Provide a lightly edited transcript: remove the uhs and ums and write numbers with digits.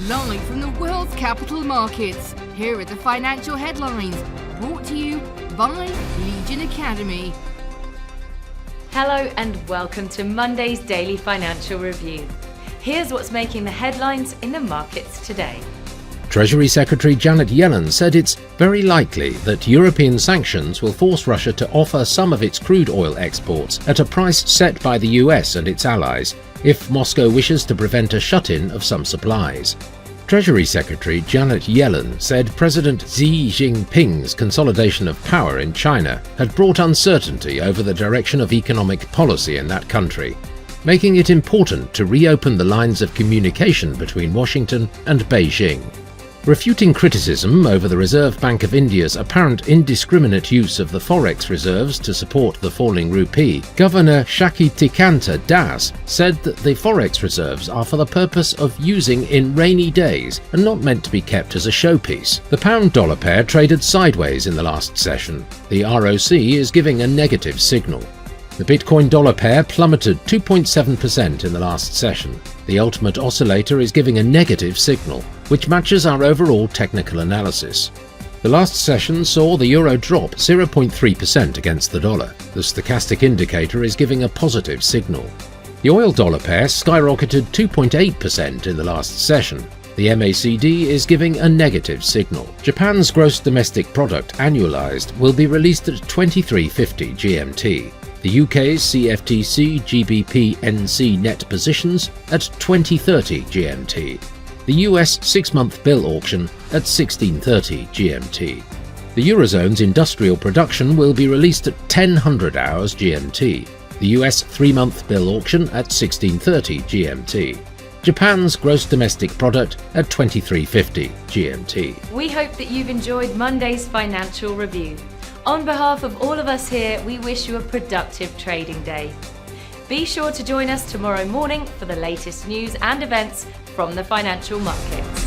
Live from the world's capital markets, here are the financial headlines, brought to you by Legion Academy. Hello and welcome to Monday's Daily Financial Review. Here's what's making the headlines in the markets today. Treasury Secretary Janet Yellen said it's very likely that European sanctions will force Russia to offer some of its crude oil exports at a price set by the US and its allies if Moscow wishes to prevent a shut-in of some supplies. Treasury Secretary Janet Yellen said President Xi Jinping's consolidation of power in China had brought uncertainty over the direction of economic policy in that country, making it important to reopen the lines of communication between Washington and Beijing. Refuting criticism over the Reserve Bank of India's apparent indiscriminate use of the Forex reserves to support the falling rupee, Governor Shaktikanta Das said that the Forex reserves are for the purpose of using in rainy days and not meant to be kept as a showpiece. The pound-dollar pair traded sideways in the last session. The ROC is giving a negative signal. The Bitcoin-dollar pair plummeted 2.7% in the last session. The ultimate oscillator is giving a negative signal, which matches our overall technical analysis. The last session saw the euro drop 0.3% against the dollar. The stochastic indicator is giving a positive signal. The oil-dollar pair skyrocketed 2.8% in the last session. The MACD is giving a negative signal. Japan's gross domestic product annualized will be released at 23.50 GMT. The UK's CFTC GBP NC net positions at 20.30 GMT. The US 6-month bill auction at 16.30 GMT. The Eurozone's industrial production will be released at 10:00 hours GMT. The US 3-month bill auction at 16.30 GMT. Japan's gross domestic product at 23.50 GMT. We hope that you've enjoyed Monday's Financial Review. On behalf of all of us here, we wish you a productive trading day. Be sure to join us tomorrow morning for the latest news and events from the financial markets.